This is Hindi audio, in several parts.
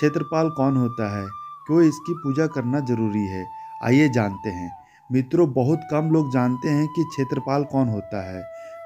क्षेत्रपाल कौन होता है? क्यों इसकी पूजा करना जरूरी है? आइए जानते हैं। मित्रों, बहुत कम लोग जानते हैं कि क्षेत्रपाल कौन होता है।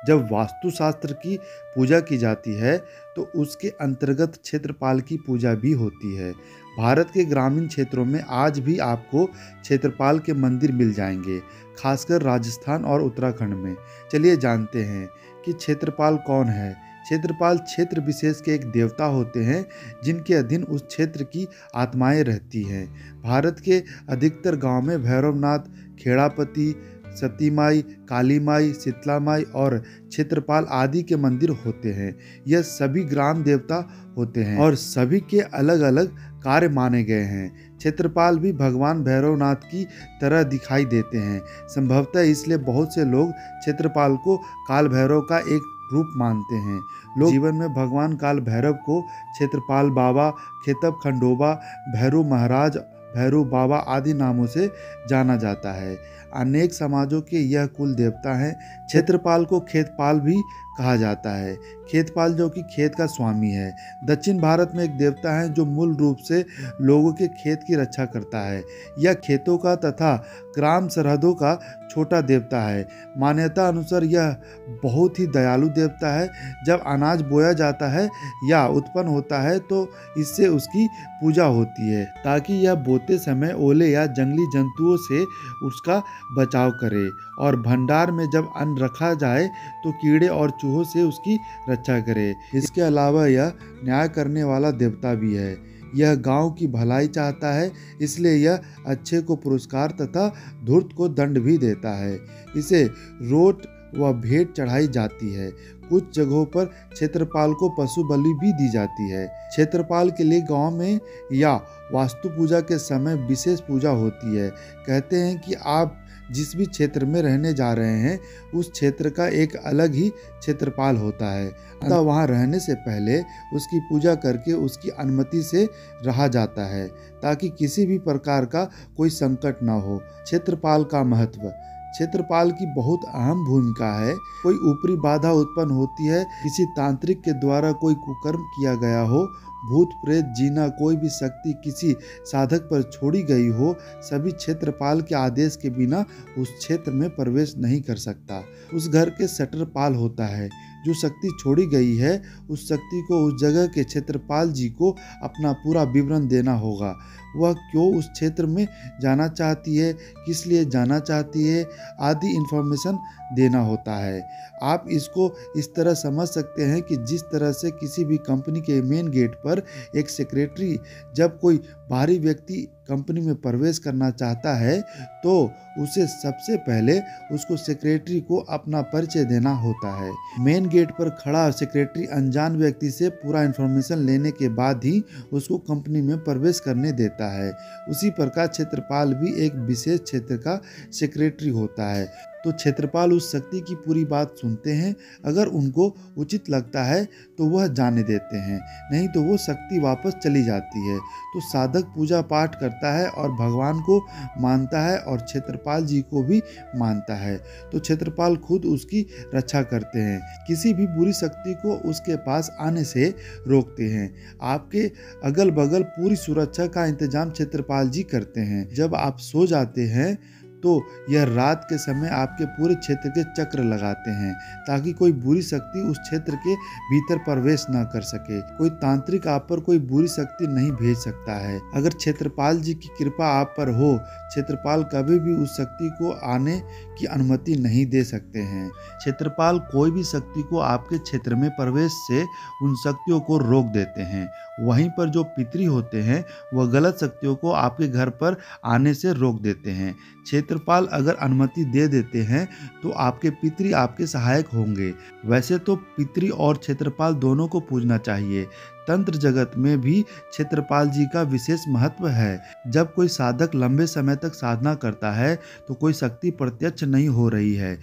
जब वास्तुशास्त्र की पूजा की जाती है तो उसके अंतर्गत क्षेत्रपाल की पूजा भी होती है। भारत के ग्रामीण क्षेत्रों में आज भी आपको क्षेत्रपाल के मंदिर मिल जाएंगे, खासकर राजस्थान और उत्तराखंड में। चलिए जानते हैं कि क्षेत्रपाल कौन है। क्षेत्रपाल क्षेत्र विशेष के एक देवता होते हैं जिनके अधीन उस क्षेत्र की आत्माएं रहती हैं। भारत के अधिकतर गांव में भैरवनाथ, खेड़ापति, सती माई, काली माई, शीतला माई और क्षेत्रपाल आदि के मंदिर होते हैं। यह सभी ग्राम देवता होते हैं और सभी के अलग अलग कार्य माने गए हैं। क्षेत्रपाल भी भगवान भैरवनाथ की तरह दिखाई देते हैं। संभवतः इसलिए बहुत से लोग क्षेत्रपाल को काल भैरव का एक रूप मानते हैं। लोग जीवन में भगवान काल भैरव को क्षेत्रपाल बाबा, खेतब खंडोबा, भैरव महाराज, भैरव बाबा आदि नामों से जाना जाता है। अनेक समाजों के यह कुल देवता हैं। क्षेत्रपाल को खेतपाल भी कहा जाता है। खेतपाल जो कि खेत का स्वामी है। दक्षिण भारत में एक देवता है जो मूल रूप से लोगों के खेत की रक्षा करता है। यह खेतों का तथा ग्राम सरहदों का छोटा देवता है। मान्यता अनुसार यह बहुत ही दयालु देवता है। जब अनाज बोया जाता है या उत्पन्न होता है तो इससे उसकी पूजा होती है ताकि यह बोते समय ओले या जंगली जंतुओं से उसका बचाव करे, और भंडार में जब अन्न रखा जाए तो कीड़े और चूहों से उसकी रक्षा करे। इसके अलावा यह न्याय करने वाला देवता भी है। यह गांव की भलाई चाहता है, इसलिए यह अच्छे को पुरस्कार तथा धूर्त को दंड भी देता है। इसे रोट व भेंट चढ़ाई जाती है। कुछ जगहों पर क्षेत्रपाल को पशु बलि भी दी जाती है। क्षेत्रपाल के लिए गांव में या वास्तु पूजा के समय विशेष पूजा होती है। कहते हैं कि आप जिस भी क्षेत्र में रहने जा रहे हैं उस क्षेत्र का एक अलग ही क्षेत्रपाल होता है, अतः वहां रहने से पहले उसकी पूजा करके उसकी अनुमति से रहा जाता है ताकि किसी भी प्रकार का कोई संकट न हो। क्षेत्रपाल का महत्व। क्षेत्रपाल की बहुत अहम भूमिका है। कोई ऊपरी बाधा उत्पन्न होती है, किसी तांत्रिक के द्वारा कोई कुकर्म किया गया हो, भूत प्रेत जीना कोई भी शक्ति किसी साधक पर छोड़ी गई हो, सभी क्षेत्रपाल के आदेश के बिना उस क्षेत्र में प्रवेश नहीं कर सकता। उस घर के शटरपाल होता है। जो शक्ति छोड़ी गई है उस शक्ति को उस जगह के क्षेत्रपाल जी को अपना पूरा विवरण देना होगा। वह क्यों उस क्षेत्र में जाना चाहती है, किस लिए जाना चाहती है आदि इन्फॉर्मेशन देना होता है। आप इसको इस तरह समझ सकते हैं कि जिस तरह से किसी भी कंपनी के मेन गेट पर एक सेक्रेटरी जब कोई बाहरी व्यक्ति कंपनी में प्रवेश करना चाहता है तो उसे सबसे पहले उसको सेक्रेटरी को अपना परिचय देना होता है। मेन गेट पर खड़ा सेक्रेटरी अनजान व्यक्ति से पूरा इन्फॉर्मेशन लेने के बाद ही उसको कंपनी में प्रवेश करने देता है। उसी प्रकार क्षेत्रपाल भी एक विशेष क्षेत्र का सेक्रेटरी होता है। तो क्षेत्रपाल उस शक्ति की पूरी बात सुनते हैं। अगर उनको उचित लगता है तो वह जाने देते हैं, नहीं तो वो शक्ति वापस चली जाती है। तो साधक पूजा पाठ करता है और भगवान को मानता है और क्षेत्रपाल जी को भी मानता है। तो क्षेत्रपाल खुद उसकी रक्षा करते हैं, किसी भी बुरी शक्ति को उसके पास आने से रोकते हैं। आपके अगल बगल पूरी सुरक्षा का इंतजाम क्षेत्रपाल जी करते हैं। जब आप सो जाते हैं तो यह रात के समय आपके पूरे क्षेत्र के चक्र लगाते हैं ताकि कोई बुरी शक्ति उस क्षेत्र के भीतर प्रवेश न कर सके। कोई तांत्रिक आप पर कोई बुरी शक्ति नहीं भेज सकता है। अगर क्षेत्रपाल जी की कृपा आप पर हो, क्षेत्रपाल कभी भी उस शक्ति को आने की अनुमति नहीं दे सकते हैं। क्षेत्रपाल कोई भी शक्ति को आपके क्षेत्र में प्रवेश से उन शक्तियों को रोक देते हैं। वहीं पर जो पितरी होते हैं वह गलत शक्तियों को आपके घर पर आने से रोक देते हैं। क्षेत्रपाल अगर अनुमति दे देते हैं तो आपके पितरी आपके सहायक होंगे। वैसे तो पितरी और क्षेत्रपाल दोनों को पूजना चाहिए। तंत्र जगत में भी क्षेत्रपाल जी का विशेष महत्व है। जब कोई साधक लंबे समय तक साधना करता है तो कोई शक्ति प्रत्यक्ष नहीं हो रही है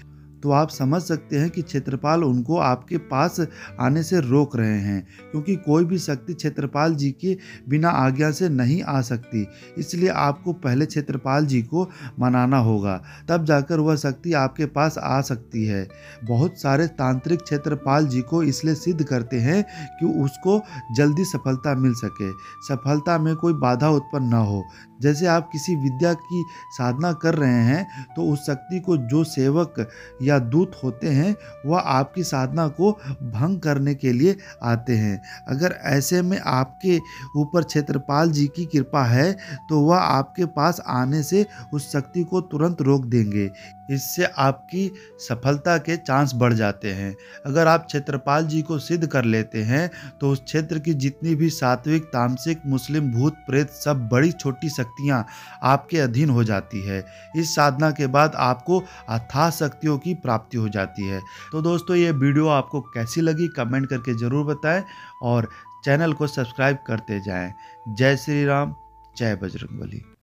तो आप समझ सकते हैं कि क्षेत्रपाल उनको आपके पास आने से रोक रहे हैं, क्योंकि कोई भी शक्ति क्षेत्रपाल जी के बिना आज्ञा से नहीं आ सकती। इसलिए आपको पहले क्षेत्रपाल जी को मनाना होगा, तब जाकर वह शक्ति आपके पास आ सकती है। बहुत सारे तांत्रिक क्षेत्रपाल जी को इसलिए सिद्ध करते हैं कि उसको जल्दी सफलता मिल सके, सफलता में कोई बाधा उत्पन्न न हो। जैसे आप किसी विद्या की साधना कर रहे हैं, तो उस शक्ति को जो सेवक या दूत होते हैं वह आपकी साधना को भंग करने के लिए आते हैं। अगर ऐसे में आपके ऊपर क्षेत्रपाल जी की कृपा है तो वह आपके पास आने से उस शक्ति को तुरंत रोक देंगे। इससे आपकी सफलता के चांस बढ़ जाते हैं। अगर आप क्षेत्रपाल जी को सिद्ध कर लेते हैं तो उस क्षेत्र की जितनी भी सात्विक, तामसिक, मुस्लिम, भूत प्रेत सब बड़ी छोटी शक्तियाँ आपके अधीन हो जाती है। इस साधना के बाद आपको अथाह शक्तियों की प्राप्ति हो जाती है। तो दोस्तों, ये वीडियो आपको कैसी लगी कमेंट करके ज़रूर बताएं और चैनल को सब्सक्राइब करते जाएं। जय श्री राम, जय बजरंगबली।